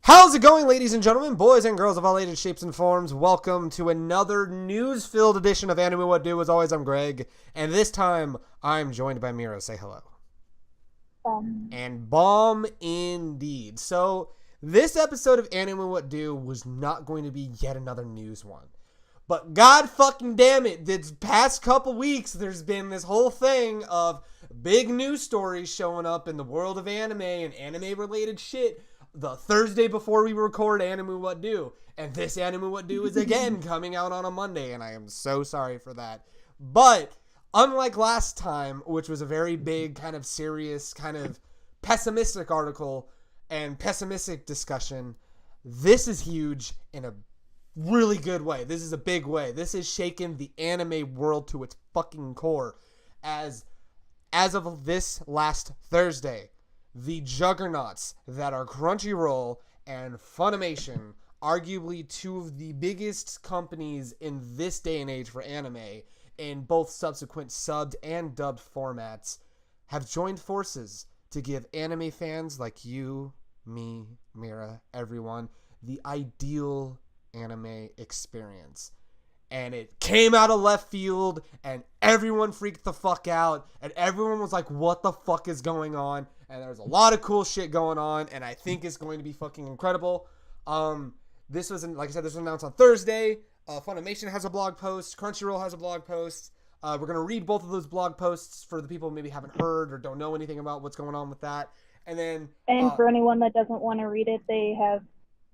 How's it going, ladies and gentlemen, boys and girls of all ages, shapes, and forms? Welcome to another news-filled edition of Animu Wut Do. As always, I'm Greg, and this time I'm joined by Mira. Say hello. And bomb indeed. So this episode of Animu Wut Do was not going to be yet another news one. But god fucking damn it, this past couple weeks, there's been this whole thing of big news stories showing up in the world of anime and anime-related shit the Thursday before we record Animu Wut Do. And this Animu Wut Do is again coming out on a Monday, and I am so sorry for that. But unlike last time, which was a very big, kind of serious, kind of pessimistic article and pessimistic discussion, this is huge in a really good way. This is a big way. This has shaken the anime world to its fucking core. As of this last Thursday, the juggernauts that are Crunchyroll and Funimation, arguably two of the biggest companies in this day and age for anime, in both subsequent subbed and dubbed formats, have joined forces to give anime fans like you, me, Mira, everyone, the ideal anime experience. And it came out of left field, and everyone freaked the fuck out, and everyone was like, what the fuck is going on? And there's a lot of cool shit going on, and I think it's going to be fucking incredible. This was, like I said, this was announced on Thursday. Funimation has a blog post. Crunchyroll has a blog post. We're going to read both of those blog posts for the people who maybe haven't heard or don't know anything about what's going on with that. And then... for anyone that doesn't want to read it,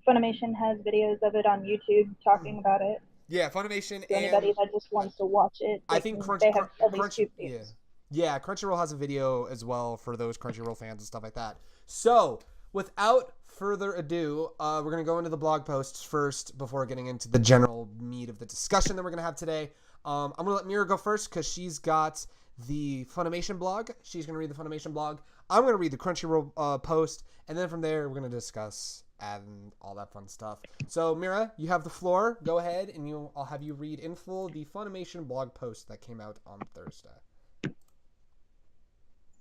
Funimation has videos of it on YouTube talking about it. Yeah, Funimation and... anybody that just wants to watch it, I think they have at least two videos. Yeah, Crunchyroll has a video as well for those Crunchyroll fans and stuff like that. So, without further ado, we're going to go into the blog posts first before getting into the general meat of the discussion that we're going to have today. I'm going to let Mira go first because she's got the Funimation blog. She's going to read the Funimation blog. I'm going to read the Crunchyroll post, and then from there, we're going to discuss and all that fun stuff. So, Mira, you have the floor. Go ahead, and I'll have you read in full the Funimation blog post that came out on Thursday.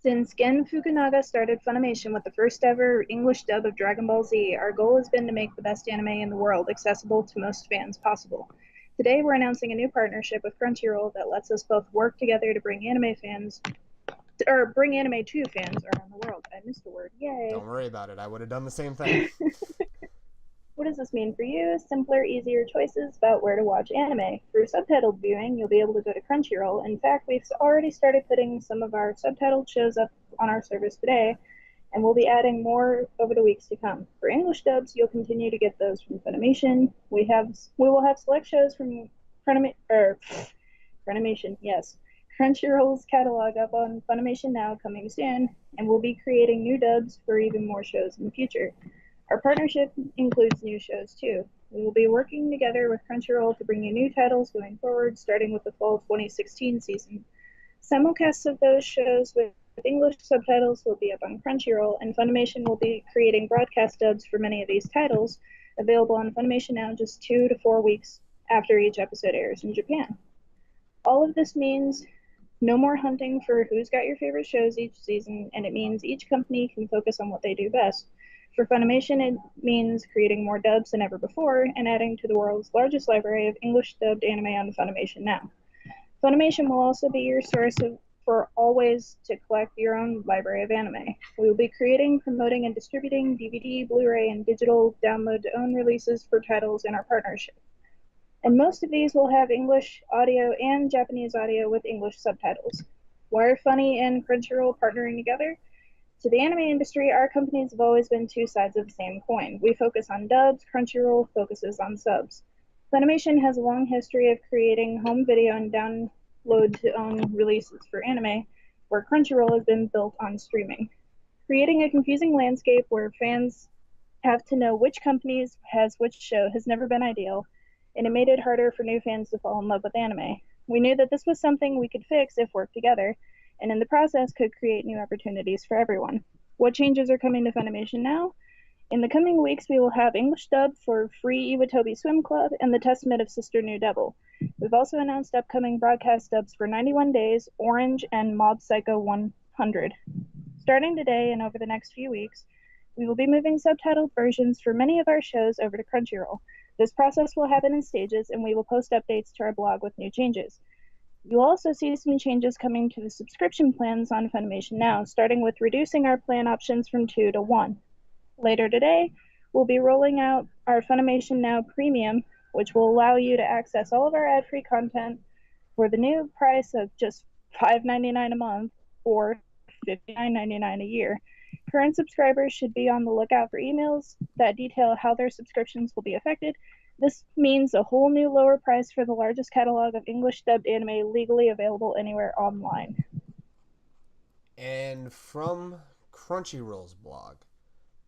Since Gen Fukunaga started Funimation with the first ever English dub of Dragon Ball Z, our goal has been to make the best anime in the world accessible to most fans possible. Today, we're announcing a new partnership with Crunchyroll that lets us both work together to bring anime to fans around the world. I missed the word. Yay. Don't worry about it. I would have done the same thing. What does this mean for you? Simpler, easier choices about where to watch anime. For subtitled viewing, you'll be able to go to Crunchyroll. In fact, we've already started putting some of our subtitled shows up on our service today, and we'll be adding more over the weeks to come. For English dubs, you'll continue to get those from Funimation. We will have select shows from Funimation, yes. Crunchyroll's catalog up on Funimation Now coming soon, and we'll be creating new dubs for even more shows in the future. Our partnership includes new shows too. We will be working together with Crunchyroll to bring you new titles going forward, starting with the fall 2016 season. Simulcasts of those shows with English subtitles will be up on Crunchyroll, and Funimation will be creating broadcast dubs for many of these titles, available on Funimation Now just 2 to 4 weeks after each episode airs in Japan. All of this means no more hunting for who's got your favorite shows each season, and it means each company can focus on what they do best. For Funimation, it means creating more dubs than ever before and adding to the world's largest library of English dubbed anime on Funimation Now. Funimation will also be your source for always to collect your own library of anime. We will be creating, promoting, and distributing DVD, Blu-ray, and digital download-to-own releases for titles in our partnership. And most of these will have English audio and Japanese audio with English subtitles. Why are Funny and Crunchyroll partnering together? To the anime industry, our companies have always been two sides of the same coin. We focus on dubs, Crunchyroll focuses on subs. Funimation has a long history of creating home video and download-to-own releases for anime, where Crunchyroll has been built on streaming. Creating a confusing landscape where fans have to know which companies has which show has never been ideal, and it made it harder for new fans to fall in love with anime. We knew that this was something we could fix if worked together, and in the process could create new opportunities for everyone. What changes are coming to Funimation now? In the coming weeks, we will have English dub for Free Iwatobi Swim Club and The Testament of Sister New Devil. We've also announced upcoming broadcast dubs for 91 Days, Orange, and Mob Psycho 100. Starting today and over the next few weeks, We will be moving subtitled versions for many of our shows over to Crunchyroll. This process will happen in stages, and we will post updates to our blog with new changes. You'll also see some changes coming to the subscription plans on Funimation Now, starting with reducing our plan options from 2 to 1. Later today, we'll be rolling out our Funimation Now Premium, which will allow you to access all of our ad-free content for the new price of just $5.99 a month or $59.99 a year. Current subscribers should be on the lookout for emails that detail how their subscriptions will be affected. This means a whole new lower price for the largest catalog of English-dubbed anime legally available anywhere online. And from Crunchyroll's blog.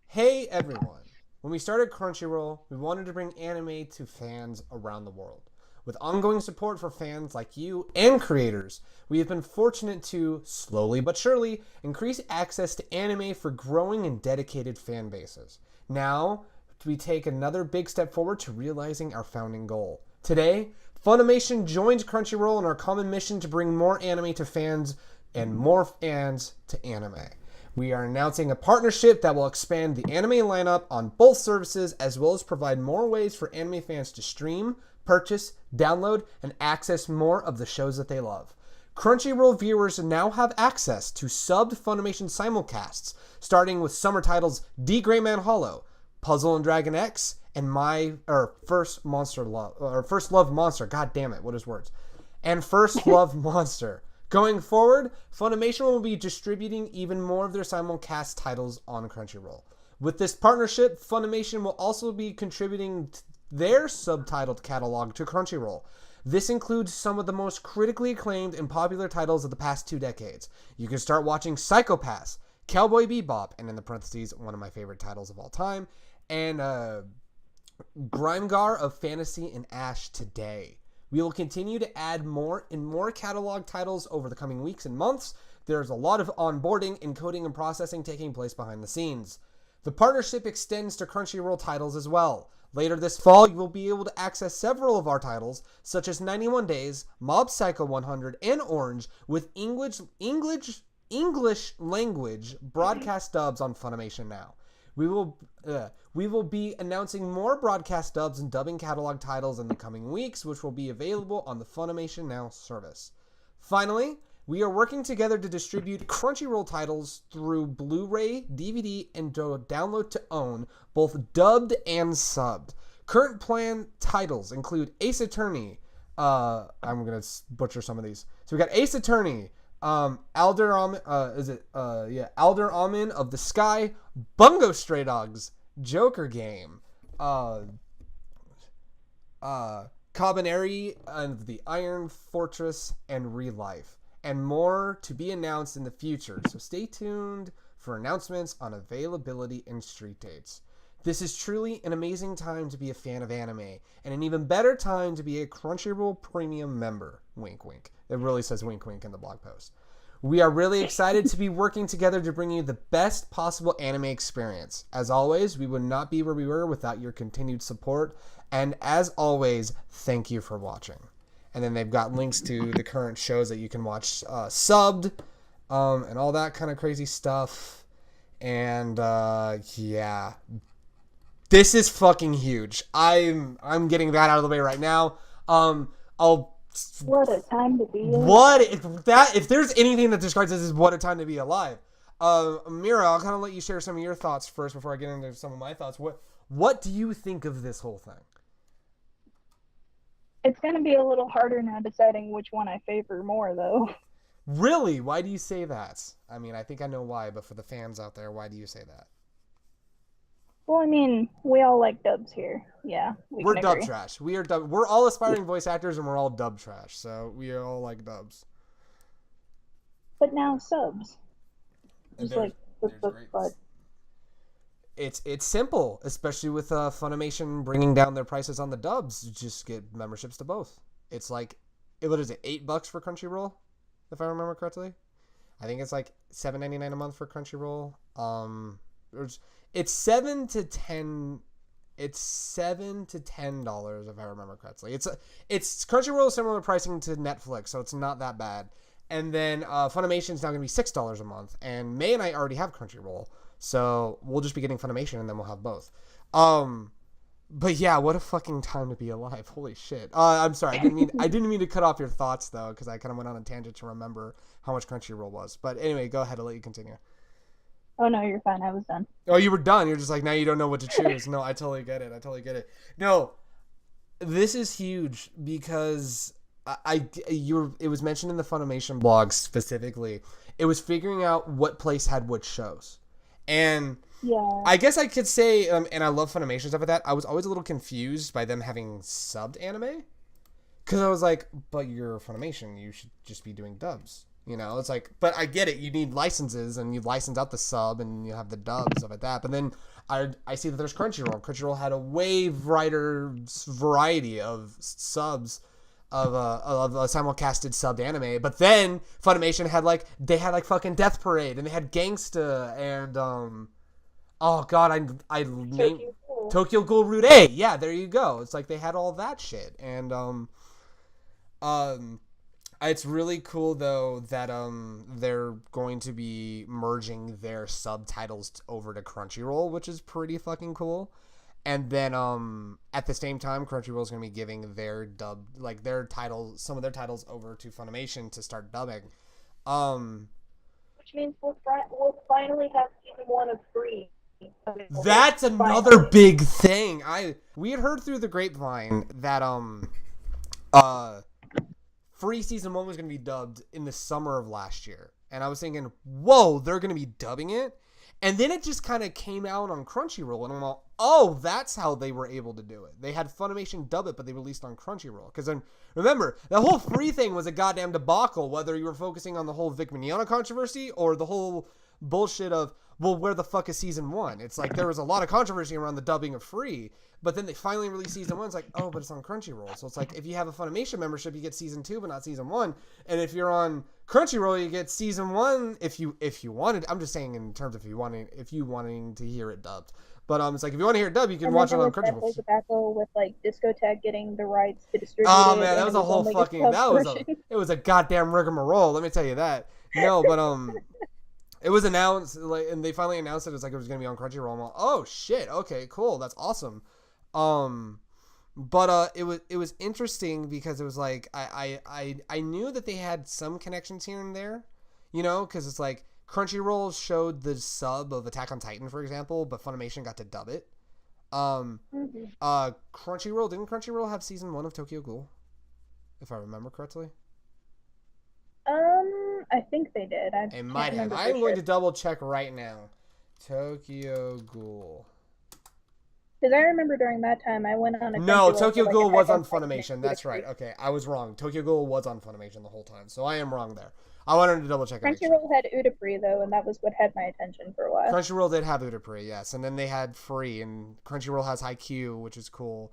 Hey everyone! When we started Crunchyroll, we wanted to bring anime to fans around the world. With ongoing support for fans like you and creators, we have been fortunate to, slowly but surely, increase access to anime for growing and dedicated fan bases. Now, we take another big step forward to realizing our founding goal. Today, Funimation joins Crunchyroll in our common mission to bring more anime to fans and more fans to anime. We are announcing a partnership that will expand the anime lineup on both services, as well as provide more ways for anime fans to stream, purchase, download, and access more of the shows that they love. Crunchyroll viewers now have access to subbed Funimation simulcasts, starting with summer titles D. Great Man Hollow, Puzzle and Dragon X, and First Love Monster. God damn it, what is words? And First Love Monster. Going forward, Funimation will be distributing even more of their simulcast titles on Crunchyroll. With this partnership, Funimation will also be contributing their subtitled catalog to Crunchyroll. This includes some of the most critically acclaimed and popular titles of the past 2 decades. You can start watching Psycho Pass, Cowboy Bebop, and in the parentheses, one of my favorite titles of all time, and Grimegar of Fantasy and Ash today. We will continue to add more and more catalog titles over the coming weeks and months. There's a lot of onboarding, encoding, and processing taking place behind the scenes. The partnership extends to Crunchyroll titles as well. Later this fall, you will be able to access several of our titles, such as 91 Days, Mob Psycho 100, and Orange, with English language broadcast dubs on Funimation Now. We will be announcing more broadcast dubs and dubbing catalog titles in the coming weeks, which will be available on the Funimation Now service. Finally, we are working together to distribute Crunchyroll titles through Blu-ray, DVD, and download to own, both dubbed and subbed. Current planned titles include Ace Attorney. I'm gonna butcher some of these. So we got Ace Attorney, Alder Amin of the Sky, Bungo Stray Dogs, Joker Game, Cabaneri and the Iron Fortress, and Relife, and more to be announced in the future. So stay tuned for announcements on availability and street dates. This is truly an amazing time to be a fan of anime, and an even better time to be a Crunchyroll Premium member. Wink, wink. It really says wink, wink in the blog post. We are really excited to be working together to bring you the best possible anime experience. As always, we would not be where we were without your continued support. And as always, thank you for watching. And then they've got links to the current shows that you can watch subbed, and all that kind of crazy stuff. And yeah, this is fucking huge. I'm getting that out of the way right now. What a time to be alive. If there's anything that describes this as what a time to be alive. Mira, I'll kind of let you share some of your thoughts first before I get into some of my thoughts. What do you think of this whole thing? It's going to be a little harder now deciding which one I favor more, though. Really? Why do you say that? I mean, I think I know why, but for the fans out there, why do you say that? Well, I mean, we all like dubs here. Yeah, we're dub trash. We're all aspiring voice actors, and we're all dub trash. So we all like dubs. But now subs. Just like but it's simple, especially with Funimation bringing down their prices on the dubs. You just get memberships to both. It's like, what is it, $8 for Crunchyroll, if I remember correctly? I think it's like $7.99 a month for Crunchyroll. It's $7 to $10. It's $7 to $10 if I remember correctly. It's Crunchyroll similar pricing to Netflix, so it's not that bad. And then Funimation's now going to be $6 a month. And May and I already have Crunchyroll, So we'll just be getting Funimation, and then we'll have both. But yeah, what a fucking time to be alive! Holy shit! I'm sorry, I didn't mean to cut off your thoughts though, because I kind of went on a tangent to remember how much Crunchyroll was. But anyway, go ahead. I'll let you continue. Oh no, you're fine. I was done. Oh, you were done. You're just like, now you don't know what to choose. No, I totally get it. I totally get it. No, this is huge because it was mentioned in the Funimation blog specifically. It was figuring out what place had which shows. And Yeah. I guess I could say, and I love Funimation stuff like that, I was always a little confused by them having subbed anime. Because I was like, but you're Funimation, you should just be doing dubs. You know, it's like, but I get it. You need licenses, and you license out the sub, and you have the dubs, stuff like that. But then I see that there's Crunchyroll. Crunchyroll had a way wider variety of subs of a simulcasted subbed anime. But then Funimation had they had fucking Death Parade, and they had Gangsta, and oh god, I named Tokyo Ghoul Rude. Yeah, there you go. It's like they had all that shit, and it's really cool though that they're going to be merging their subtitles over to Crunchyroll, which is pretty fucking cool. And then at the same time, Crunchyroll is going to be giving their dub, some of their titles over to Funimation to start dubbing. Which means we'll finally have season 1 of Free. That's another big thing. We had heard through the grapevine that Free season 1 was going to be dubbed in the summer of last year. And I was thinking, whoa, they're going to be dubbing it? And then it just kind of came out on Crunchyroll. And I'm like, oh, that's how they were able to do it. They had Funimation dub it, but they released on Crunchyroll. Because then, remember, the whole Free thing was a goddamn debacle, whether you were focusing on the whole Vic Mignogna controversy or the whole bullshit of, well, where the fuck is season 1? It's like there was a lot of controversy around the dubbing of Free. But then they finally released season 1. It's like, oh, but it's on Crunchyroll. So it's like, if you have a Funimation membership, you get season 2, but not season 1. And if you're on Crunchyroll, you get season 1 if you wanted. I'm just saying in terms of if you wanting to hear it dubbed. But it's like if you want to hear it dubbed, you can watch it on Crunchyroll. There's a battle with Discotheque getting the rights to distribute. Oh man, that was a whole fucking it was a goddamn rigmarole. Let me tell you that. No, but it was announced and they finally announced it. It was like it was gonna be on Crunchyroll. I'm like, oh shit, okay, cool, that's awesome. But it was interesting because it was like I knew that they had some connections here and there, you know, because it's like Crunchyroll showed the sub of Attack on Titan, for example, but Funimation got to dub it. Didn't Crunchyroll have season 1 of Tokyo Ghoul, if I remember correctly? I think they did. It might have. I'm going to double check right now. Tokyo Ghoul. Because I remember during that time I went on a No, Tokyo Ghoul was on Funimation. That's right. Okay, I was wrong. Tokyo Ghoul was on Funimation the whole time, so I am wrong there. I wanted to double check. Crunchyroll had Udapri though, and that was what had my attention for a while. Crunchyroll did have Udapri, yes, and then they had Free, and Crunchyroll has Haikyuu, which is cool.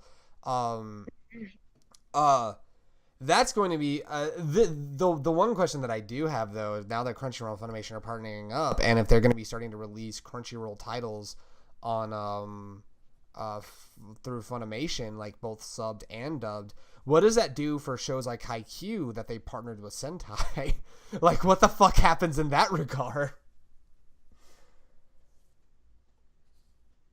That's going to be the one question that I do have though is now that Crunchyroll and Funimation are partnering up, and if they're going to be starting to release Crunchyroll titles on through Funimation, like both subbed and dubbed, what does that do for shows like Haikyuu that they partnered with Sentai? Like, what the fuck happens in that regard?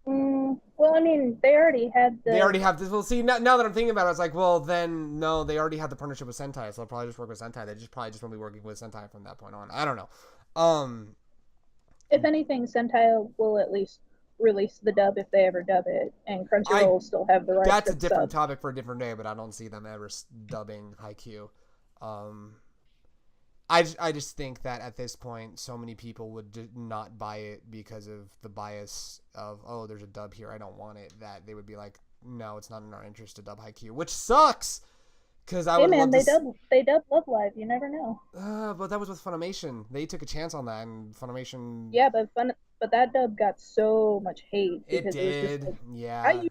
Well, I mean, they already have this. Well, see, now that I'm thinking about it, it's like, well, then, no, they already had the partnership with Sentai, so they'll probably just work with Sentai. They probably just won't be working with Sentai from that point on. I don't know. If anything, Sentai will at least release the dub if they ever dub it, and Crunchyroll will still have the rights. That's a different topic for a different day, but I don't see them ever dubbing Haikyuu. I just think that at this point, so many people would not buy it because of the bias of, oh, there's a dub here, I don't want it, that they would be like, no, it's not in our interest to dub Haikyuu, which sucks. Because I would love to they dub Love Live. You never know. But that was with Funimation. They took a chance on that, and Funimation. Yeah, but that dub got so much hate. It did. Yeah. How dare you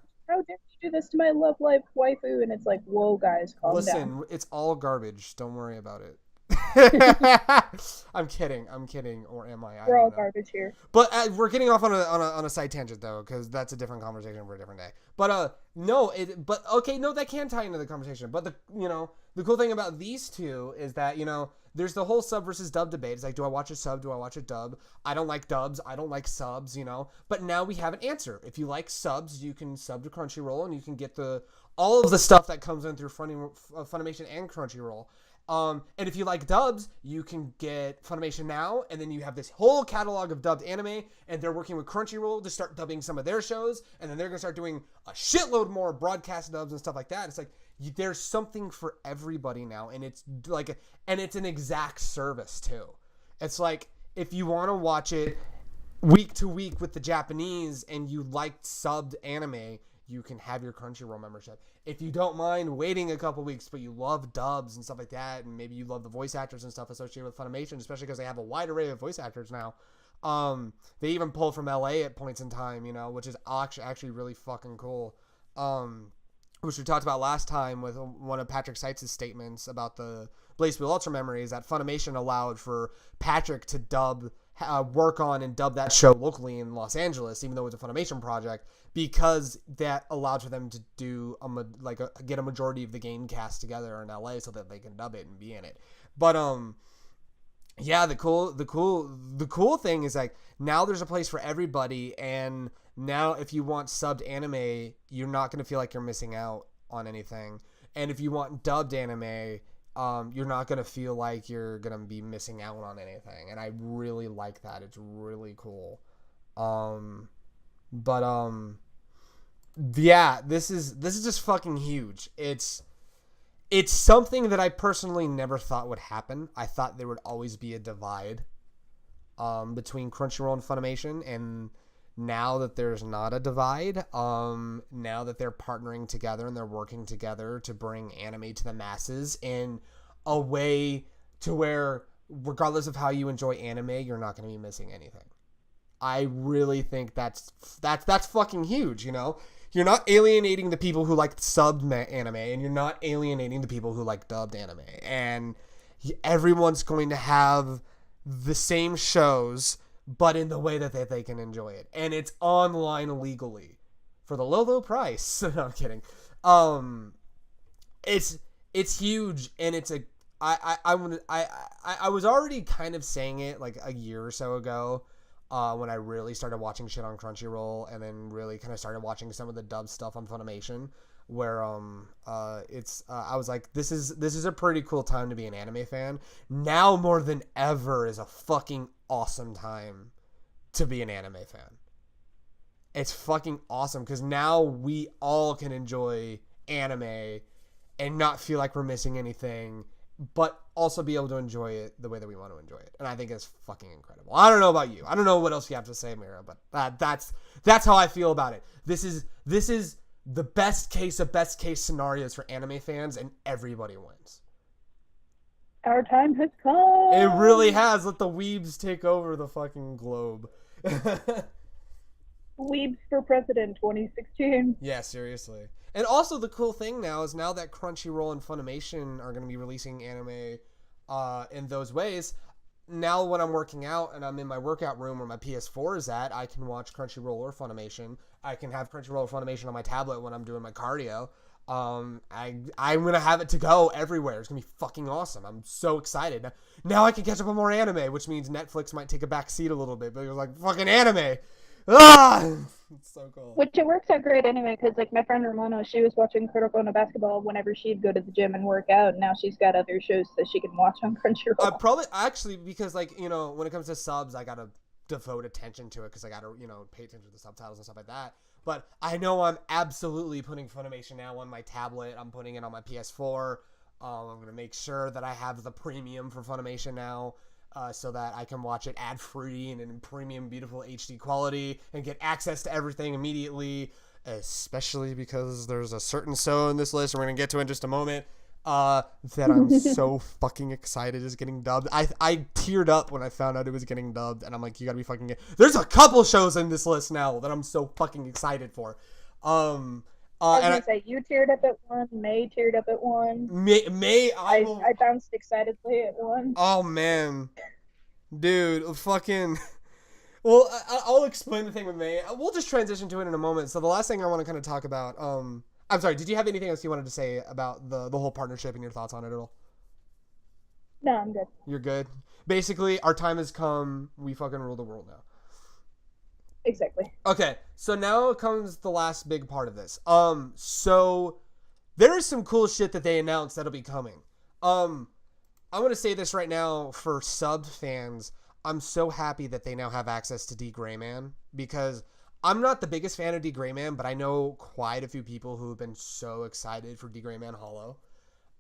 do this to my Love Live waifu? And it's like, whoa, guys, calm down. Listen, it's all garbage. Don't worry about it. I'm kidding, or am I? We're all garbage here. But we're getting off on a side tangent though, because that's a different conversation for a different day. But that can tie into the conversation. But the cool thing about these two is that there's the whole sub versus dub debate. It's like, do I watch a sub? Do I watch a dub? I don't like dubs. I don't like subs, you know? But now we have an answer. If you like subs, you can sub to Crunchyroll and you can get all of the stuff that comes in through Funimation and Crunchyroll. And if you like dubs, you can get Funimation Now, and then you have this whole catalog of dubbed anime, and they're working with Crunchyroll to start dubbing some of their shows, and then they're going to start doing a shitload more broadcast dubs and stuff like that. It's like, there's something for everybody now, and it's like, and it's an exact service too. It's like, if you want to watch it week to week with the Japanese, and you like subbed anime, you can have your Crunchyroll membership. If you don't mind waiting a couple weeks, but you love dubs and stuff like that, and maybe you love the voice actors and stuff associated with Funimation, especially because they have a wide array of voice actors now. They even pull from LA at points in time, you know, which is actually really fucking cool. Which we talked about last time with one of Patrick Seitz' statements about the Blaze Blue Ultra memories, that Funimation allowed for Patrick to work on and dub that show locally in Los Angeles, even though it was a Funimation project, because that allowed for them to do get a majority of the game cast together in LA so that they can dub it and be in it. But yeah, the cool thing is, like, now there's a place for everybody, and now if you want subbed anime, you're not going to feel like you're missing out on anything. And if you want dubbed anime, you're not going to feel like you're going to be missing out on anything. And I really like that. It's really cool. Yeah, this is just fucking huge. It's something that I personally never thought would happen. I thought there would always be a divide between Crunchyroll and Funimation, and now that there's not a divide, now that they're partnering together and they're working together to bring anime to the masses in a way to where, regardless of how you enjoy anime, you're not going to be missing anything. I really think that's fucking huge, you know? You're not alienating the people who like subbed anime, and you're not alienating the people who like dubbed anime. And everyone's going to have the same shows, but in the way that they can enjoy it. And it's online legally for the low price. No, I'm kidding. It's huge, and it's I was already kind of saying it like a year or so ago, when I really started watching shit on Crunchyroll, and then really kind of started watching some of the dub stuff on Funimation, where I was like, this is a pretty cool time to be an anime fan. Now more than ever is a fucking awesome time to be an anime fan. It's fucking awesome, because now we all can enjoy anime and not feel like we're missing anything, but also be able to enjoy it the way that we want to enjoy it. And I think it's fucking incredible. I don't know about you. I don't know what else you have to say, Mira, but that's how I feel about it. This is the best case of best case scenarios for anime fans, and everybody wins. Our time has come. It really has. Let the weebs take over the fucking globe. Weebs for President 2016. Yeah, seriously. And also the cool thing now is, now that Crunchyroll and Funimation are going to be releasing anime in those ways, now when I'm working out and I'm in my workout room where my PS4 is at, I can watch Crunchyroll or Funimation. I can have Crunchyroll or Funimation on my tablet when I'm doing my cardio. I'm going to have it to go everywhere. It's going to be fucking awesome. I'm so excited. Now I can catch up on more anime, which means Netflix might take a back seat a little bit, but you're like, fucking anime. Ah! It's so cool. Which it works out great anyway, because like my friend Romano, she was watching Critical No Basketball whenever she'd go to the gym and work out, and now she's got other shows that she can watch on Crunchyroll. Probably, actually, because, like, you know, when it comes to subs, I gotta devote attention to it, because I gotta, you know, pay attention to the subtitles and stuff like that. But I know I'm absolutely putting Funimation Now on my tablet. I'm putting it on my PS4. I'm gonna make sure that I have the premium for Funimation Now, so that I can watch it ad-free and in premium, beautiful HD quality, and get access to everything immediately, especially because there's a certain show in this list, and we're going to get to in just a moment, that I'm so fucking excited is getting dubbed. I teared up when I found out it was getting dubbed, and I'm like, you gotta be fucking... There's a couple shows in this list now that I'm so fucking excited for. I was going to say, you teared up at one, May teared up at one. I bounced excitedly at one. Oh, man. Dude, fucking... Well, I'll explain the thing with May. We'll just transition to it in a moment. So the last thing I want to kind of talk about... I'm sorry, did you have anything else you wanted to say about the whole partnership and your thoughts on it at all? No, I'm good. You're good? Basically, our time has come. We fucking rule the world now. Exactly. Okay, so now comes the last big part of this. So there is some cool shit that they announced that'll be coming. I'm gonna say this right now for sub fans. I'm so happy that they now have access to D. Grayman, because I'm not the biggest fan of D. Grayman, but I know quite a few people who have been so excited for D. Grayman Hollow.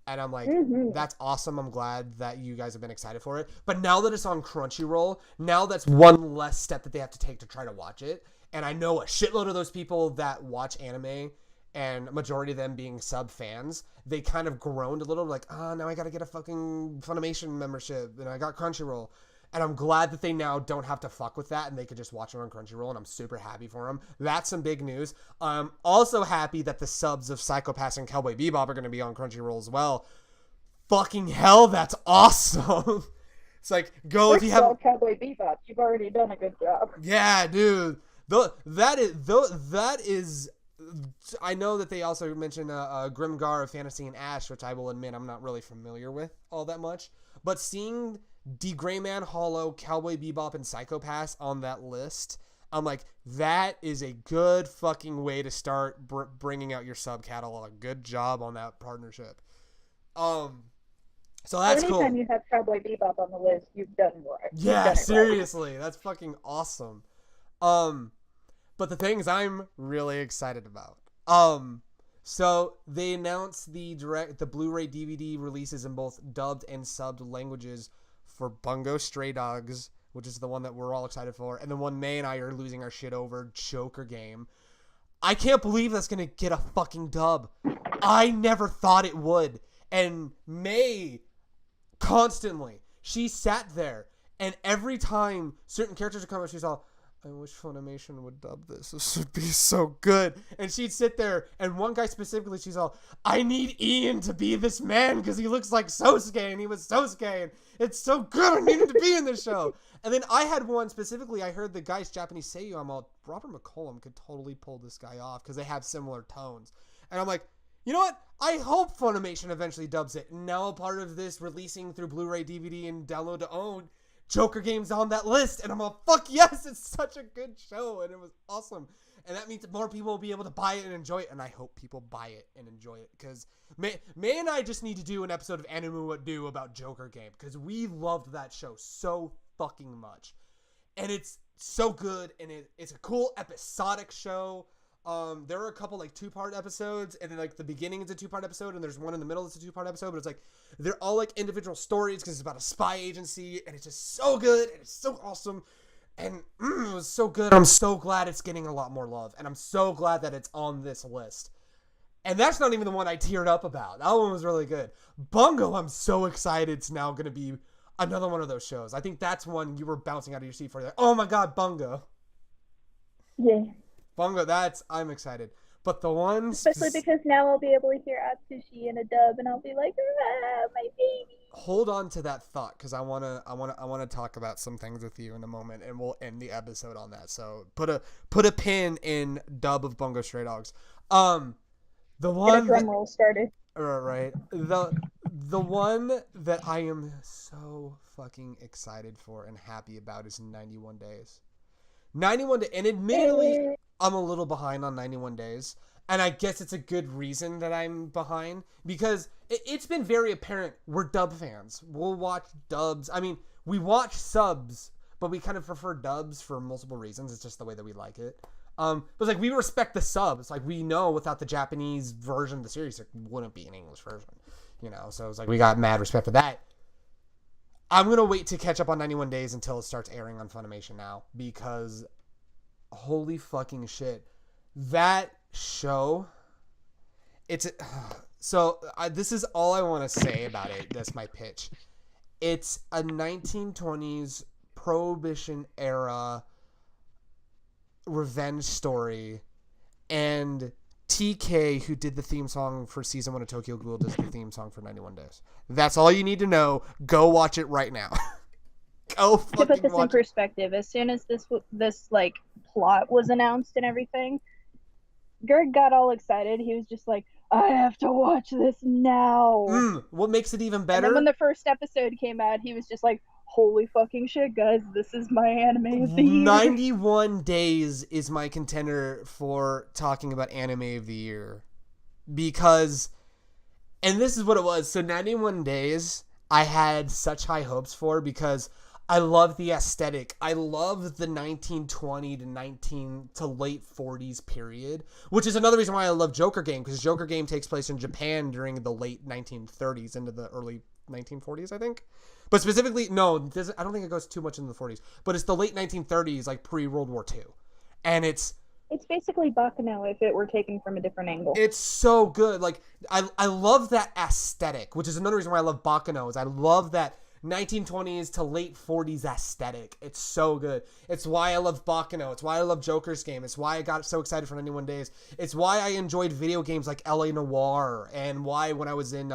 And I'm like, that's awesome. I'm glad that you guys have been excited for it. But now that it's on Crunchyroll, now that's one less step that they have to take to try to watch it. And I know a shitload of those people that watch anime, and majority of them being sub fans, they kind of groaned a little, like, now I got to get a fucking Funimation membership, and I got Crunchyroll. And I'm glad that they now don't have to fuck with that, and they could just watch it on Crunchyroll, and I'm super happy for them. That's some big news. I'm also happy that the subs of Psycho Pass and Cowboy Bebop are going to be on Crunchyroll as well. Fucking hell, that's awesome. It's like, go First if you have... Cowboy Bebop, you've already done a good job. Yeah, dude. That is... I know that they also mentioned Grimgar of Fantasy and Ash, which I will admit I'm not really familiar with all that much. But seeing D. Grayman, Hollow, Cowboy Bebop, and Psycho Pass on that list, I'm like, that is a good fucking way to start bringing out your sub catalog. Good job on that partnership. So that's cool. Anytime you have Cowboy Bebop on the list, you've done right. Yeah, seriously, that's fucking awesome. But the things I'm really excited about. So they announced the Blu-ray DVD releases in both dubbed and subbed languages for Bungo Stray Dogs, which is the one that we're all excited for, and the one May and I are losing our shit over, Joker Game. I can't believe that's gonna get a fucking dub. I never thought it would. And May, constantly, she sat there, and every time certain characters would come up, she's all, I wish Funimation would dub this. This would be so good. And she'd sit there, and one guy specifically, she's all, I need Ian to be this man because he looks like Sosuke, and he was Sosuke, and it's so good. I need him to be in this show. And then I had one specifically, I heard the guy's Japanese seiyuu. I'm all, Robert McCollum could totally pull this guy off because they have similar tones. And I'm like, you know what? I hope Funimation eventually dubs it. And now a part of this releasing through Blu-ray, DVD, and download to own, Joker Game's on that list, and I'm all, fuck yes, it's such a good show, and it was awesome. And that means more people will be able to buy it and enjoy it, and I hope people buy it and enjoy it, because May and I just need to do an episode of Animu Wut Do about Joker Game, because we loved that show so fucking much. And it's so good, and it's a cool episodic show. There are a couple like 2-part episodes, and then like the beginning is a 2-part episode, and there's one in the middle that's a 2-part episode, but it's like they're all like individual stories because it's about a spy agency, and it's just so good, and it's so awesome, and it was so good. I'm so glad it's getting a lot more love, and I'm so glad that it's on this list. And that's not even the one I teared up about. That one was really good. Bungo, I'm so excited it's now going to be another one of those shows. I think that's one you were bouncing out of your seat for. There. Oh my god, Bungo. Yeah. Bungo, I'm excited. But the ones... Especially because now I'll be able to hear Atsushi in a dub, and I'll be like, my baby. Hold on to that thought, because I wanna talk about some things with you in a moment, and we'll end the episode on that. So put a pin in dub of Bungo Stray Dogs. The one... Get a drum roll started. Right. The one that I am so fucking excited for and happy about is 91 Days. 91 Days, and admittedly, I'm a little behind on 91 Days, and I guess it's a good reason that I'm behind, because it's been very apparent we're dub fans. We'll watch dubs. I mean, we watch subs, but we kind of prefer dubs for multiple reasons. It's just the way that we like it. But it's like, we respect the subs. Like, we know without the Japanese version of the series, there wouldn't be an English version, you know? So it's like, we got mad respect for that. I'm going to wait to catch up on 91 Days until it starts airing on Funimation now, because holy fucking shit. That show, this is all I want to say about it. That's my pitch. It's a 1920s Prohibition era revenge story, and TK, who did the theme song for season 1 of Tokyo Ghoul, does the theme song for 91 Days. That's all you need to know. Go watch it right now. Go fucking to put this in watch perspective, as soon as this like plot was announced and everything, Gerd got all excited. He was just like, I have to watch this now. What makes it even And then better? when the first episode came out, he was just like, holy fucking shit, guys, this is my anime of the year. 91 Days is my contender for talking about anime of the year. Because, and this is what it was. So 91 Days, I had such high hopes for because I love the aesthetic. I love the 1920 to late 40s period, which is another reason why I love Joker Game, because Joker Game takes place in Japan during the late 1930s into the early 1940s, I think. But specifically, no, I don't think it goes too much into the 40s, but it's the late 1930s, like pre-World War II. And it's basically Baccano if it were taken from a different angle. It's so good. Like, I love that aesthetic, which is another reason why I love Baccano, is I love that 1920s to late 40s aesthetic. It's so good. It's why I love Baccano. It's why I love Joker's Game. It's why I got so excited for 91 Days. It's why I enjoyed video games like LA Noire, and why when I was in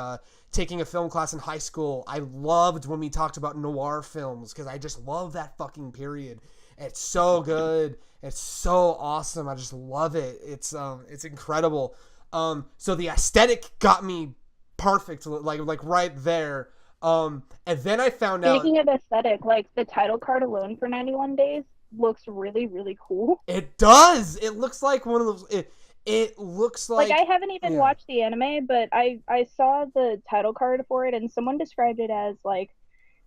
taking a film class in high school, I loved when we talked about noir films, because I just love that fucking period. It's so good. It's so awesome. I just love it. It's incredible. So the aesthetic got me perfect, like right there. And then I found out. Speaking of aesthetic, like the title card alone for 91 Days looks really, really cool. It does. It looks like one of those. It looks like I haven't even watched the anime, but I saw the title card for it, and someone described it as like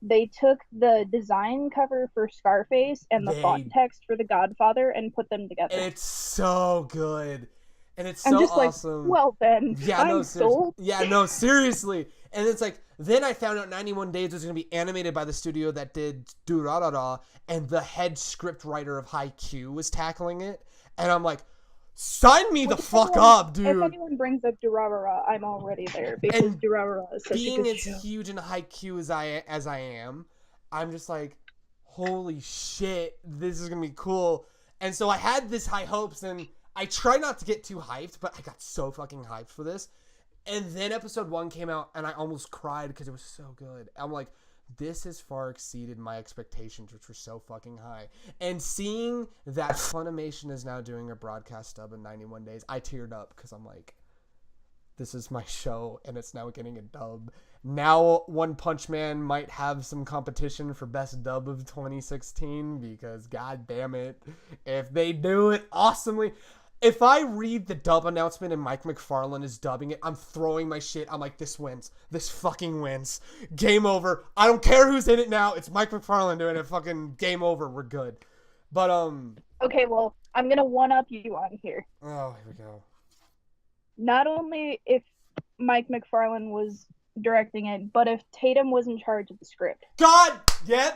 they took the design cover for Scarface and the font text for The Godfather and put them together. It's so good. And it's so I'm just awesome. Like, well then, I'm sold. Yeah, no, seriously. And it's like, then I found out 91 Days was going to be animated by the studio that did Durarara, and the head script writer of Haikyuu was tackling it. And I'm like, sign me the fuck up, dude. If anyone brings up Durarara, I'm already there, because Durarara is such a good show. Being as huge in Haikyuu as I am, I'm just like, holy shit, this is going to be cool. And so I had this high hopes, and I try not to get too hyped, but I got so fucking hyped for this. And then episode 1 came out, and I almost cried because it was so good. I'm like, this has far exceeded my expectations, which were so fucking high. And seeing that Funimation is now doing a broadcast dub in 91 Days, I teared up because I'm like, this is my show, and it's now getting a dub. Now One Punch Man might have some competition for best dub of 2016, because god damn it, if they do it awesomely. If I read the dub announcement and Mike McFarlane is dubbing it, I'm throwing my shit. I'm like, this wins. This fucking wins. Game over. I don't care who's in it now. It's Mike McFarlane doing it. Fucking game over. We're good. But, okay, well, I'm gonna one-up you on here. Oh, here we go. Not only if Mike McFarlane was directing it, but if Tatum was in charge of the script. God! Yeah?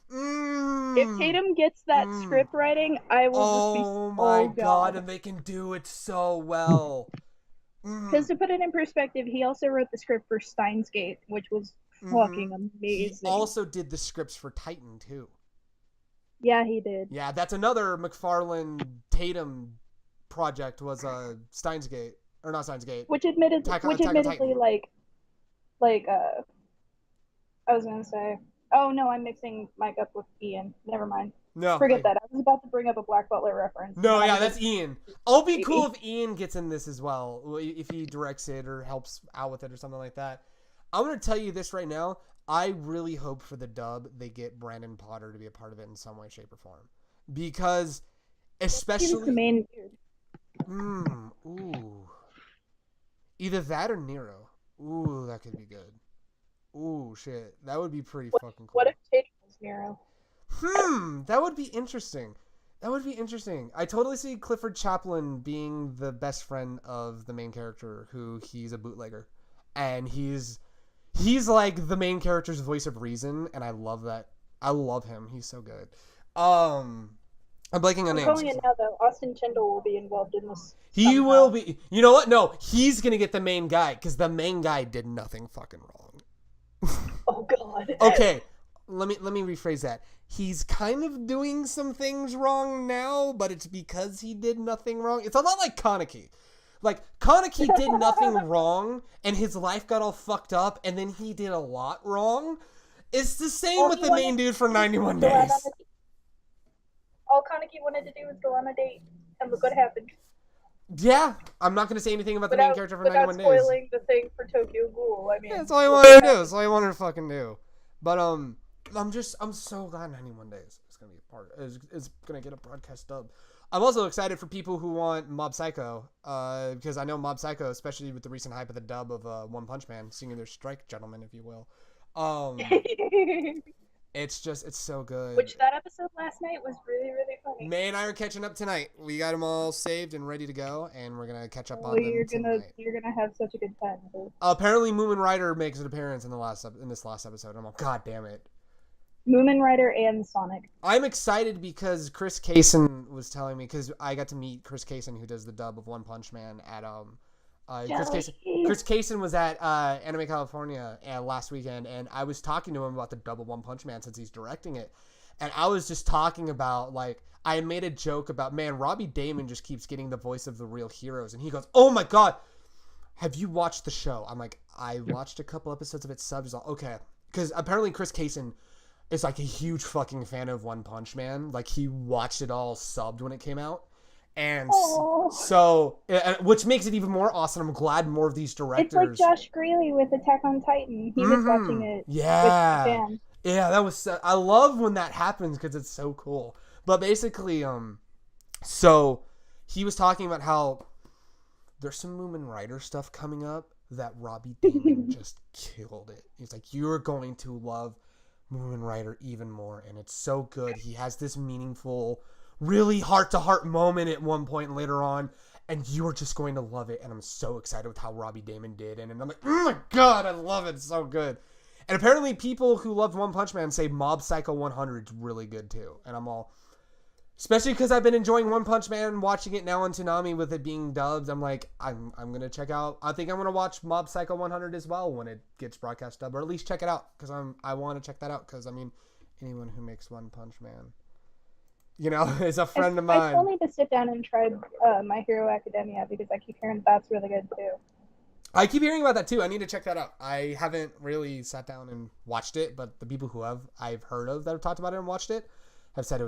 If Tatum gets that script writing, I will just be oh my god, and they can do it so well. Because to put it in perspective, he also wrote the script for Steins Gate, which was fucking amazing. He also did the scripts for Titan, too. Yeah, he did. Yeah, that's another McFarlane Tatum project, was Steins Gate. Or not Steins Gate. Which admittedly, I was going to say, oh no, I'm mixing Mike up with Ian. Never mind. No. Forget that. I was about to bring up a Black Butler reference. No, yeah, that's Ian. I'll be cool if Ian gets in this as well. If he directs it or helps out with it or something like that. I'm going to tell you this right now. I really hope for the dub they get Brandon Potter to be a part of it in some way, shape, or form. Because, especially... He's the main dude. Ooh. Either that or Nero. Ooh, that could be good. Ooh, shit. That would be pretty fucking cool. What if Tatum was Nero? That would be interesting. That would be interesting. I totally see Clifford Chaplin being the best friend of the main character, who he's a bootlegger. And he's like the main character's voice of reason, and I love that. I love him. He's so good. I'm blanking on names. I'm calling it now, though. Austin Tyndall will be involved in this. He will be. You know what? No, he's going to get the main guy, because the main guy did nothing fucking wrong. Oh, God. Okay, let me rephrase that. He's kind of doing some things wrong now, but it's because he did nothing wrong. It's a lot like Kaneki. Like, Kaneki did nothing wrong, and his life got all fucked up, and then he did a lot wrong. It's the same with the main dude for 91 Days. All Kaneki wanted to do was go on a date, and look what happened. Yeah, I'm not going to say anything about the main character for 91 days. spoiling the thing for Tokyo Ghoul. I mean, Yeah, that's all I wanted to do. That's all I wanted to fucking do. But I'm so glad 91 days is gonna be a part. Is gonna get a broadcast dub. I'm also excited for people who want Mob Psycho, because I know Mob Psycho, especially with the recent hype of the dub of One Punch Man, singing their strike gentlemen, if you will. It's so good. Which that episode last night was really, really funny. May and I are catching up tonight. We got them all saved and ready to go, and we're gonna catch up on them tonight. You're gonna have such a good time. Apparently, Moomin Rider makes an appearance in this last episode. I'm like, God damn it. Moomin Rider and Sonic. I'm excited because Chris Kaysen was telling me, because I got to meet Chris Kaysen, who does the dub of One Punch Man at Chris Kaysen was at Anime California last weekend, and I was talking to him about the dub of One Punch Man since he's directing it, and I was just talking about, like, I made a joke about, man, Robbie Damon just keeps getting the voice of the real heroes, and he goes, oh my god, have you watched the show? I'm like, I watched a couple episodes of it subbed. He's like, okay, because apparently Chris Kaysen is like a huge fucking fan of One Punch Man. Like, he watched it all subbed when it came out. And so, which makes it even more awesome. I'm glad more of these directors. It's like Josh Greeley with Attack on Titan. He was watching it. Yeah. With the yeah, that was I love when that happens because it's so cool. But basically, so he was talking about how there's some Moomin Rider stuff coming up that Robbie Damon just killed it. He's like, you're going to love Moomin Rider even more, and it's so good. He has this meaningful, really heart-to-heart moment at one point later on, and you're just going to love it. And I'm so excited with how Robbie Damon did, and I'm like, oh my god, I love it. It's so good. And apparently people who loved One Punch Man say Mob Psycho 100 is really good too. And I'm all, especially because I've been enjoying One Punch Man, watching it now on Toonami with it being dubbed. I'm like, I'm gonna check out. I think I'm gonna watch Mob Psycho 100 as well when it gets broadcast dubbed, or at least check it out because I want to check that out because I mean, anyone who makes One Punch Man, you know, is a friend of mine. I still need to sit down and try My Hero Academia because I keep hearing that's really good too. I keep hearing about that too. I need to check that out. I haven't really sat down and watched it, but the people who I've heard of that have talked about it and watched it have said it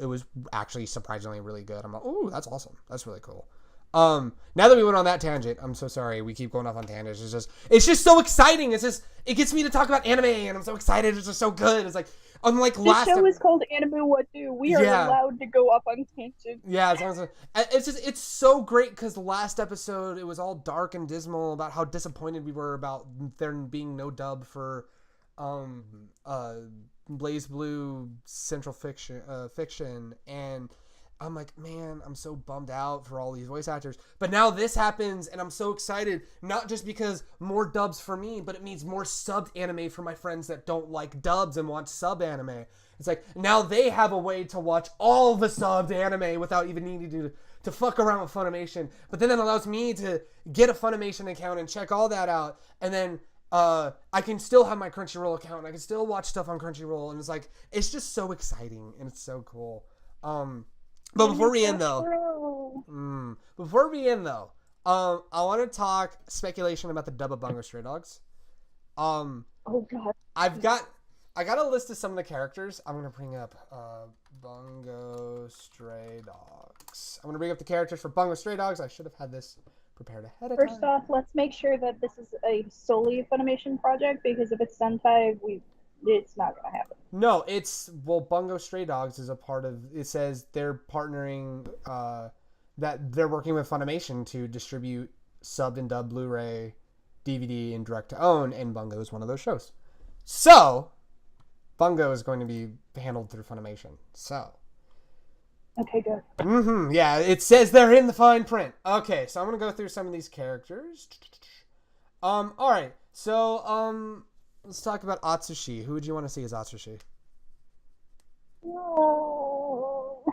was actually surprisingly really good. I'm like, ooh, that's awesome. That's really cool. Now that we went on that tangent, I'm so sorry. We keep going off on tangents. It's just so exciting. It gets me to talk about anime, and I'm so excited. It's just so good. It's like, unlike last. The show is called Animu Wut Do. We are allowed to go off on tangents. Yeah, it's so great because the last episode it was all dark and dismal about how disappointed we were about there being no dub for, Blaze Blue Central Fiction, and I'm like, man, I'm so bummed out for all these voice actors. But now this happens, and I'm so excited, not just because more dubs for me, but it means more subbed anime for my friends that don't like dubs and want sub anime. It's like, now they have a way to watch all the subbed anime without even needing to fuck around with Funimation. But then it allows me to get a Funimation account and check all that out, and then I can still have my Crunchyroll account, and I can still watch stuff on Crunchyroll, and it's like, it's just so exciting, and it's so cool. But before we end, though, I want to talk speculation about the dub of Bungo Stray Dogs. Oh god. I got a list of some of the characters. I'm gonna bring up Bungo Stray Dogs. I'm gonna bring up the characters for Bungo Stray Dogs. I should have had this prepared ahead of time. First off, let's make sure that this is a solely Funimation project, because if it's Sentai, it's not gonna happen. No, Bungo Stray Dogs is a part of, it says they're partnering, that they're working with Funimation to distribute subbed and dubbed Blu-ray, DVD, and direct-to-own, and Bungo is one of those shows. So, Bungo is going to be handled through Funimation. So. Okay, good. Yeah, it says they're in the fine print. Okay, so I'm going to go through some of these characters. Alright, so, let's talk about Atsushi. Who would you want to see as Atsushi? No.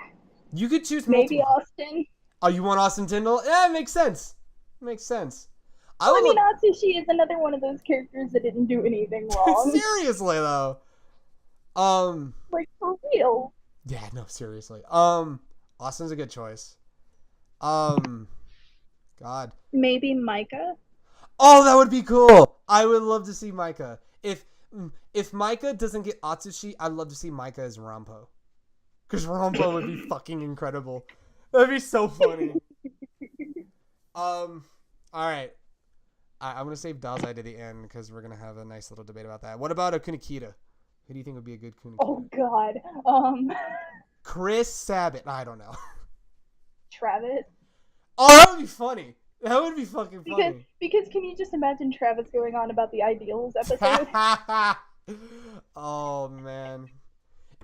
You could choose maybe Austin. Oh, you want Austin Tyndall? Yeah, it makes sense. Makes sense. Atsushi is another one of those characters that didn't do anything wrong. Seriously, though. Like, for real. Yeah, no, seriously. Austin's a good choice. God. Maybe Micah? Oh, that would be cool. I would love to see Micah. If Micah doesn't get Atsushi, I'd love to see Micah as Rampo. Because Rampo would be fucking incredible. That'd be so funny. All right. I'm gonna save Dazai to the end because we're gonna have a nice little debate about that. What about a Kunikita? Who do you think would be a good Kunikita? Oh God. Chris Sabat. I don't know. Travis. Oh, that would be funny. That would be fucking funny. Because can you just imagine Travis going on about the ideals episode? Oh man.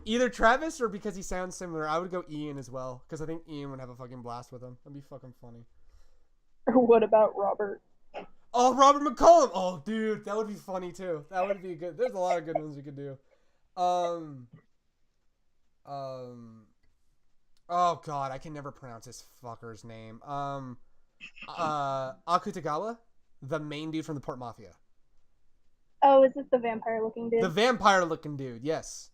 Either Travis or because he sounds similar, I would go Ian as well because I think Ian would have a fucking blast with him. That'd be fucking funny. Or what about Robert? Oh, Robert McCollum. Oh, dude, that would be funny too. That would be good. There's a lot of good ones we could do. Oh God, I can never pronounce this fucker's name. Akutagawa, the main dude from the Port Mafia. Oh, is this the vampire-looking dude? The vampire-looking dude, yes.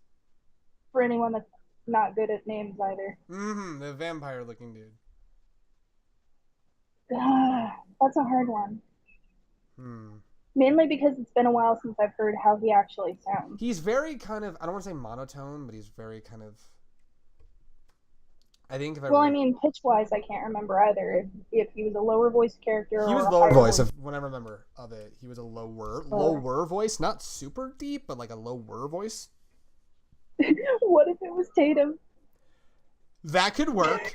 For anyone that's not good at names either. The vampire-looking dude. That's a hard one. Mainly because it's been a while since I've heard how he actually sounds. He's very kind of, I don't want to say monotone, but he's very kind of, I think if I I mean, pitch-wise, I can't remember either. If he was a lower voice character he or was a lower higher voice. When I remember of it, he was a lower voice, not super deep, but like a lower voice. What if it was Tatum? That could work.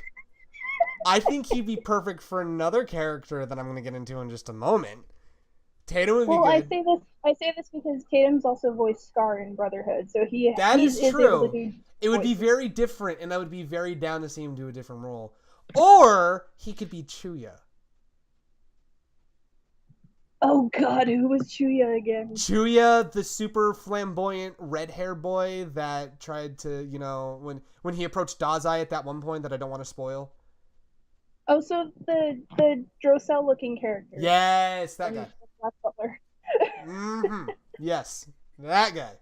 I think he'd be perfect for another character that I'm going to get into in just a moment. Tatum would be good. I say this because Tatum's also voiced Scar in Brotherhood, so that is true. It would be voices. very different, and I would be very down to see him do a different role. Or he could be Chuya. Oh God, who was Chuya again? Chuya, the super flamboyant red hair boy that tried to, when he approached Dazai at that one point that I don't want to spoil. Oh, so the Drosel looking character. Yes, that guy. Black Butler. Yes, that guy.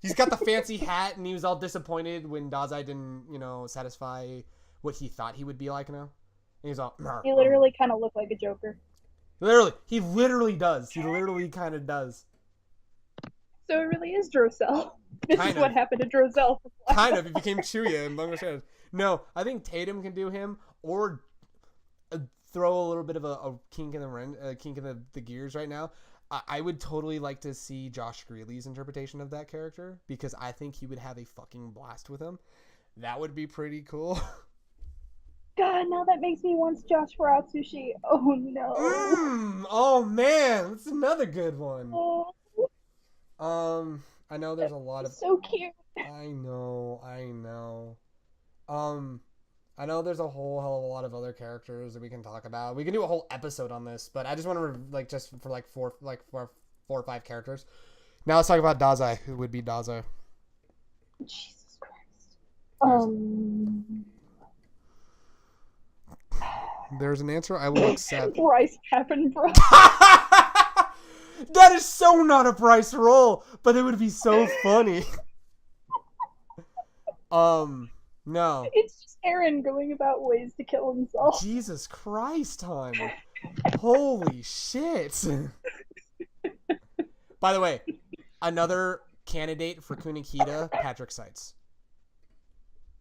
He's got the fancy hat, and he was all disappointed when Dazai didn't, satisfy what he thought he would be like now. And he's all. He literally kind of looked like a Joker. He literally does. He literally kind of does. So it really is Drosel. This is what happened to Drosel. Kind of. He became Chuya in Bungo Stray Dogs. No, I think Tatum can do him, or throw a little bit of a kink in the gears right now. I would totally like to see Josh Greeley's interpretation of that character because I think he would have a fucking blast with him. That would be pretty cool. God, now that makes me want Josh for Atsushi. Oh no. Oh man, that's another good one. Oh. I know there's a lot of. So cute. I know. I know there's a whole hell of a lot of other characters that we can talk about. We can do a whole episode on this, but I just want to just for four or five characters. Now let's talk about Dazai. Who would be Dazai? Jesus Christ. There's an answer I will accept. Bryce Pappenbrook. That is so not a Bryce role, but it would be so funny. No. It's just Aaron going about ways to kill himself. Jesus Christ, hon. Holy shit. By the way, another candidate for Kunikita, Patrick Seitz.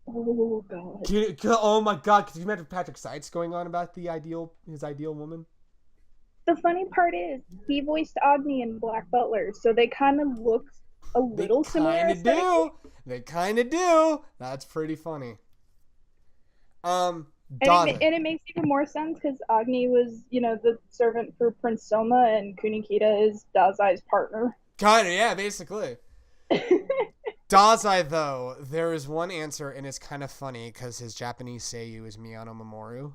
Oh God. Oh my God, could you imagine Patrick Seitz going on about his ideal woman? The funny part is, he voiced Agni in Black Butler, so they kind of look a little similar. They kind of do. That's pretty funny. And it makes even more sense because Agni was, the servant for Prince Soma, and Kunikita is Dazai's partner. Kind of, yeah, basically. Dazai, though, there is one answer, and it's kind of funny because his Japanese seiyuu is Miyano Mamoru.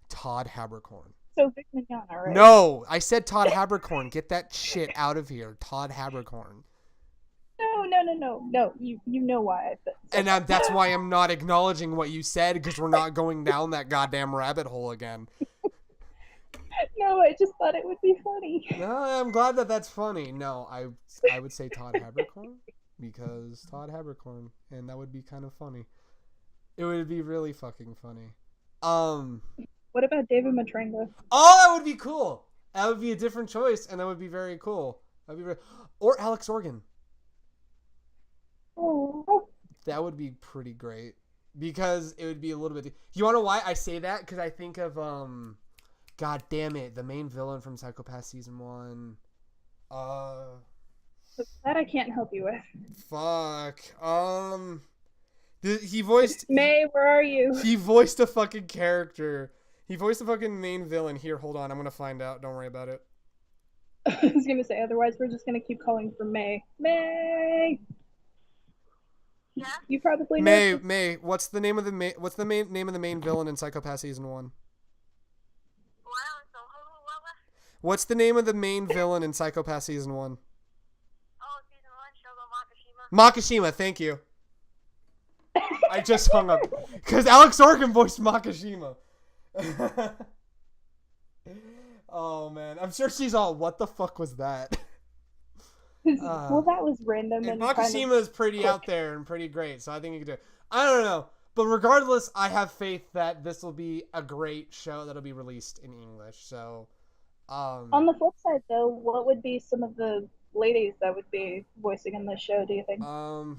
Todd Haberkorn. So Vic Mignogna, right? No, I said Todd Haberkorn. Get that shit out of here, Todd Haberkorn. No. You know why I said so. And that's why I'm not acknowledging what you said because we're not going down that goddamn rabbit hole again. No, I just thought it would be funny. No, I'm glad that's funny. No, I would say Todd Haberkorn because Todd Haberkorn, and that would be kind of funny. It would be really fucking funny. What about David Matrenga? Oh, that would be cool. That would be a different choice, and that would be very cool. Or Alex Organ. Oh. That would be pretty great. because it would be a little bit. You want to know why I say that? Because I think of God damn it, the main villain from Psycho-Pass season 1. That I can't help you with. Fuck. He voiced May, where are you? He voiced a fucking character. He voiced the fucking main villain. Here, hold on. I'm gonna find out. Don't worry about it. I was gonna say, otherwise we're just gonna keep calling for May. May. Yeah. You probably know. May. What's the name of the name of the main villain in Psycho-Pass season 1? What's the name of the main villain in Psycho-Pass season 1? Oh, season 1, Shogo Makishima. Makishima. Thank you. I just hung up because Alex Organ voiced Makishima. Oh man, I'm sure she's all, what the fuck was that? Well, that was random. And Makishima is pretty quick. out there and pretty great, so I think you can do it. I don't know, but regardless, I have faith that this will be a great show that'll be released in English. So, on the flip side, though, what would be some of the ladies that would be voicing in this show? Do you think? Because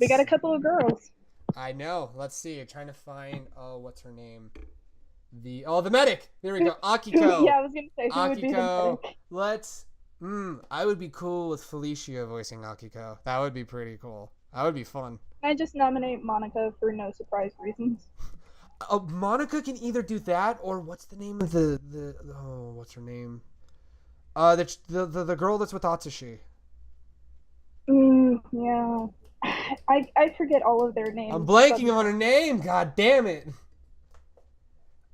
we got a couple of girls. I know. Let's see. I'm trying to find. Oh, what's her name? The medic. There we go. Akiko. Yeah, I was gonna say who would be the medic. Let's. I would be cool with Felicia voicing Akiko. That would be pretty cool. That would be fun. I just nominate Monica for no surprise reasons. Monica can either do that or what's the name of the what's her name? The girl that's with Atsushi. Yeah. I forget all of their names. I'm blanking on her name. God damn it.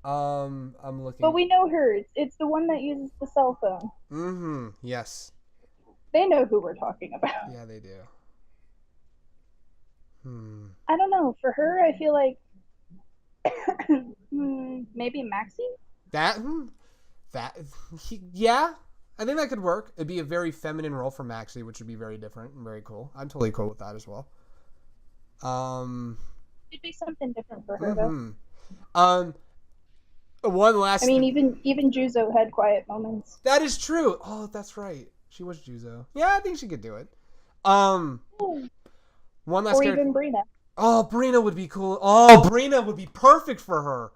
I'm looking. But we know her. It's the one that uses the cell phone. Mm-hmm. Yes. They know who we're talking about. Yeah, they do. I don't know. For her, I feel like maybe Maxie? Yeah. I think that could work. It'd be a very feminine role for Maxie, which would be very different and very cool. I'm totally cool with that as well. It'd be something different for her, though. One last. I mean, even Juzo had quiet moments. That is true. Oh, that's right. She was Juzo. Yeah, I think she could do it. One last. Or even Brina. Oh, Brina would be cool. Oh, Brina would be perfect for her.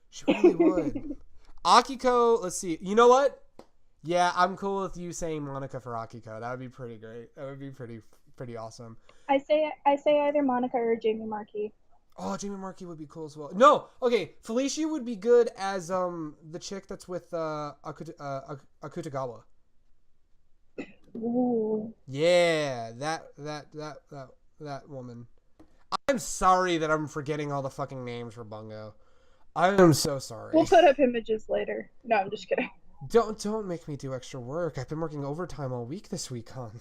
She really would. Akiko. Let's see. You know what? Yeah, I'm cool with you saying Monica for Akiko. That would be pretty great. That would be pretty awesome. I say either Monica or Jamie Markey. Oh, Jamie Markey would be cool as well. No, okay, Felicia would be good as the chick that's with Akutagawa. Ooh. Yeah, that woman. I'm sorry that I'm forgetting all the fucking names for Bungo. I am so sorry. We'll put up images later. No, I'm just kidding. Don't make me do extra work. I've been working overtime all week this week, hon.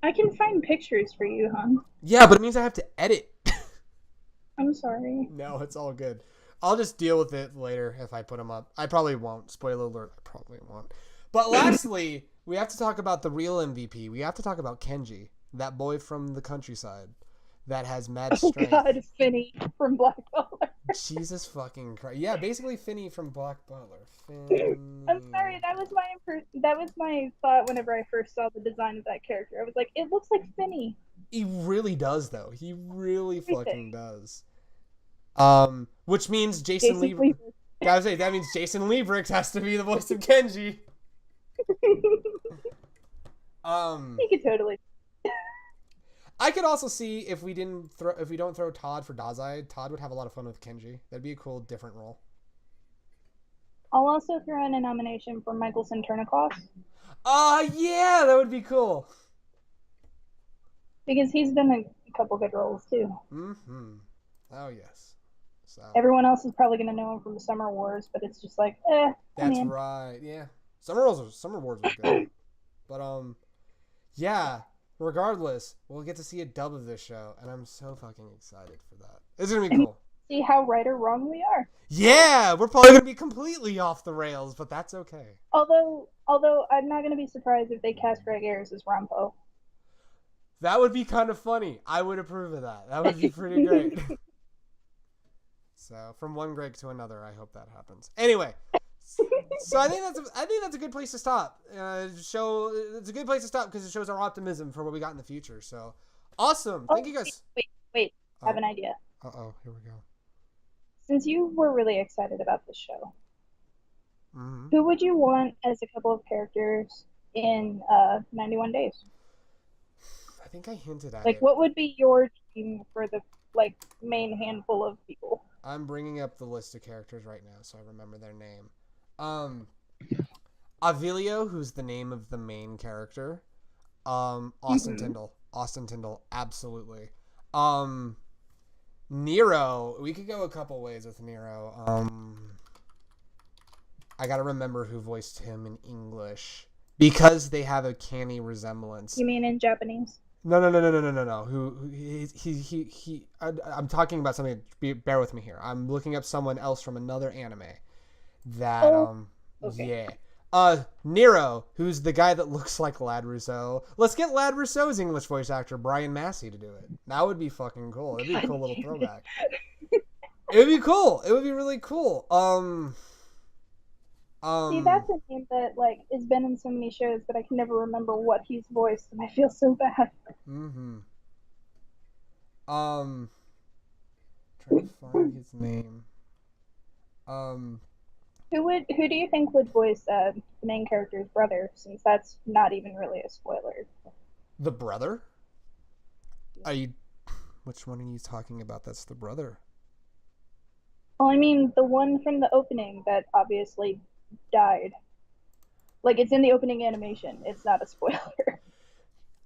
I can find pictures for you, hon. Yeah, but it means I have to edit. I'm sorry. No, it's all good. I'll just deal with it later if I put them up. I probably won't. Spoiler alert, I probably won't. But lastly, we have to talk about the real MVP. We have to talk about Kenji, that boy from the countryside that has mad strength. Oh God, Finny from Black Butler. Jesus fucking Christ. Yeah, basically Finny from Black Butler. I'm sorry, that was my thought whenever I first saw the design of that character. I was like, it looks like Finny. He really does, though. He really fucking does. Which means Jason Liebrix. I was saying, that means Jason Liebrix has to be the voice of Kenji. He could totally. I could also see if we don't throw Todd for Dazai, Todd would have a lot of fun with Kenji. That'd be a cool, different role. I'll also throw in a nomination for Michaelson Turnikov. Yeah, that would be cool. Because he's been in a couple good roles too. Mm-hmm. Oh yes. So everyone else is probably gonna know him from Summer Wars, but it's just like, That's right. Yeah. Summer Wars was good. But yeah. Regardless, we'll get to see a dub of this show, and I'm so fucking excited for that. It's gonna be cool. See how right or wrong we are. Yeah, we're probably gonna be completely off the rails, but that's okay. Although I'm not gonna be surprised if they cast Greg Ayers as Rampo. That would be kind of funny. I would approve of that. That would be pretty great. So from one Greg to another, I hope that happens. Anyway, so I think that's a good place to stop. It's a good place to stop because it shows our optimism for what we got in the future. So awesome! Thank you guys. Wait! I have an idea. Uh-oh, here we go. Since you were really excited about this show, Mm-hmm. who would you want as a couple of characters in 91 Days? I think I hinted at Like, it. what would be your dream for the like main handful of people? I'm bringing up the list of characters right now so I remember their name. Avilio, who's the name of the main character. Austin Tyndall. Austin Tyndall, absolutely. Nero, we could go a couple ways with Nero. I gotta remember who voiced him in English because they have a canny resemblance. You mean in Japanese? No. Who he I'm talking about something. Bear with me here. I'm looking up someone else from another anime. That okay. yeah. Nero, who's the guy that looks like Lad Rousseau. Let's get Lad Rousseau's English voice actor Brian Massey to do it. That would be fucking cool. It'd be a cool little throwback. It would be cool. It would be really cool. See, that's a name that like has been in so many shows, but I can never remember what he's voiced, and I feel so bad. Mm-hmm. Trying to find his name. Who do you think would voice the main character's brother? Since that's not even really a spoiler. The brother? Are you? Which one are you talking about? That's the brother. Well, I mean the one from the opening that obviously died. Like it's in the opening animation. It's not a spoiler.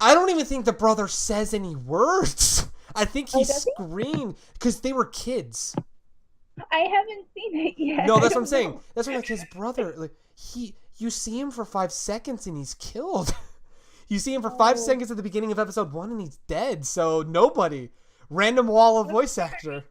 I don't even think the brother says any words. I think he does he? screamed because they were kids. I haven't seen it yet. No, that's what I'm saying. That's what, like, his brother. Like you see him for 5 seconds and he's killed. You see him for 5 seconds at the beginning of episode 1 and he's dead. So nobody, random wall of voice actor.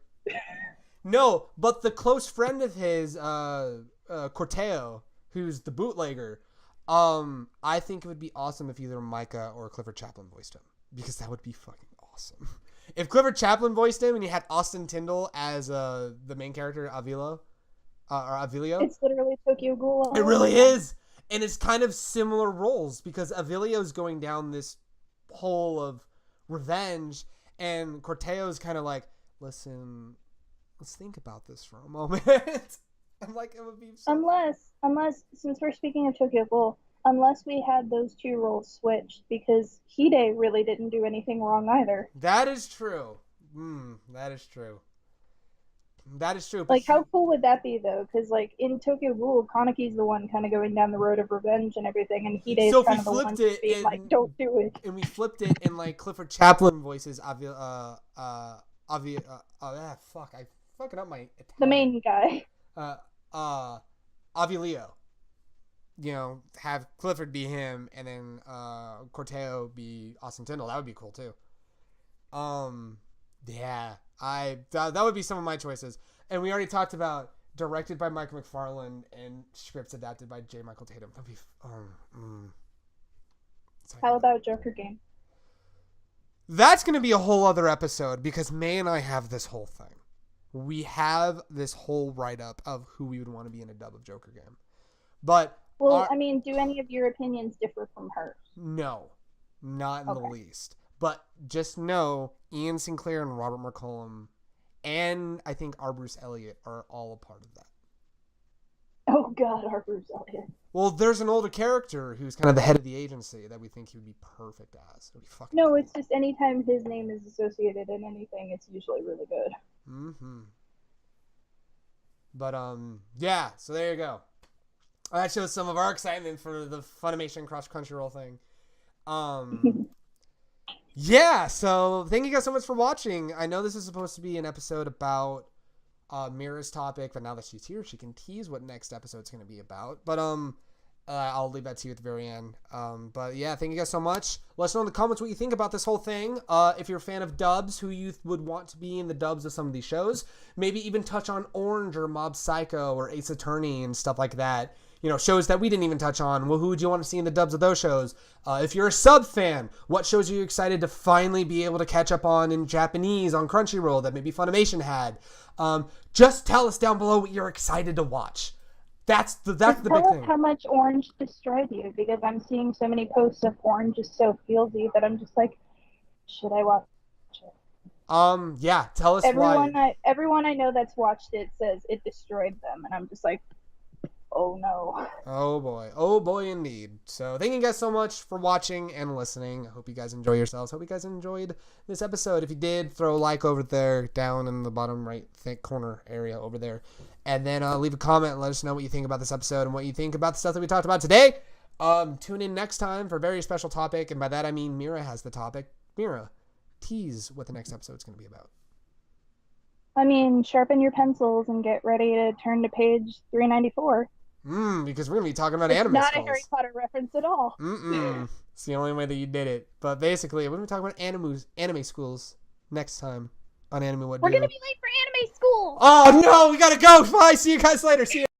No, but the close friend of his, Corteo, who's the bootlegger. I think it would be awesome if either Micah or Clifford Chaplin voiced him, because that would be fucking awesome. If Clifford Chaplin voiced him and you had Austin Tyndall as the main character, Avilio. It's literally Tokyo Ghoul. It really is, and it's kind of similar roles because Avilio's going down this hole of revenge, and Corteo's kind of like, listen, let's think about this for a moment. I'm like, it would be so... Unless since we're speaking of Tokyo Ghoul, unless we had those two roles switched, because Hide really didn't do anything wrong either. That is true. That is true. That is true. Like, how cool would that be, though? Because, like, in Tokyo Ghoul, Kaneki's the one kind of going down the road of revenge and everything, and Hide's so kind of the one being like, don't do it. And we flipped it, and, like, Clifford Chaplin voices fuck, I fucking up my Italian. The main guy. Avilio. You know, have Clifford be him, and then Corteo be Austin Tyndall. That would be cool too. Yeah, that would be some of my choices. And we already talked about directed by Mike McFarlane and scripts adapted by J. Michael Tatum. That'd be How about Joker Game? That's gonna be a whole other episode because May and I have this whole thing. We have this whole write-up of who we would want to be in a dub of Joker Game. But well, I mean, do any of your opinions differ from hers? No, not in the least. But just know Ian Sinclair and Robert McCollum and I think R. Bruce Elliott are all a part of that. Oh God, R. Bruce Elliott. Well, there's an older character who's kind of the head of the agency that we think he would be perfect as. It'd be fucking no, it's just anytime his name is associated in anything, it's usually really good. Mm-hmm. But yeah. So there you go. That shows some of our excitement for the Funimation cross Crunchyroll thing. Yeah, so thank you guys so much for watching. I know this is supposed to be an episode about Mira's topic, but now that she's here, she can tease what next episode's going to be about. But I'll leave that to you at the very end. But yeah, thank you guys so much. Let us know in the comments what you think about this whole thing. If you're a fan of dubs, who you would want to be in the dubs of some of these shows. Maybe even touch on Orange or Mob Psycho or Ace Attorney and stuff like that. You know, shows that we didn't even touch on. Well, who would you want to see in the dubs of those shows? If you're a sub fan, what shows are you excited to finally be able to catch up on in Japanese on Crunchyroll that maybe Funimation had? Just tell us down below what you're excited to watch. That's the big thing. Tell us how much Orange destroyed you, because I'm seeing so many posts of Orange is so feelsy that I'm just like, should I watch it? Yeah, tell us why. Everyone I know that's watched it says it destroyed them, and I'm just like, oh no. Oh boy indeed. So thank you guys so much for watching and listening. I hope you guys enjoy yourselves. Hope you guys enjoyed this episode. If you did, throw a like over there down in the bottom right corner area over there, and then leave a comment and let us know what you think about this episode and what you think about the stuff that we talked about today. Tune in next time for a very special topic, and by that I mean Mira has the topic. Mira, tease what the next episode's going to be about. I mean, sharpen your pencils and get ready to turn to page 394. Because we're going to be talking about anime not schools. A Harry Potter reference at all. It's the only way that you did it. But basically, we're going to be talking about anime schools next time on Animu Wut Do. We're going to be late for anime school. Oh, no, we got to go. Bye. See you guys later. See you.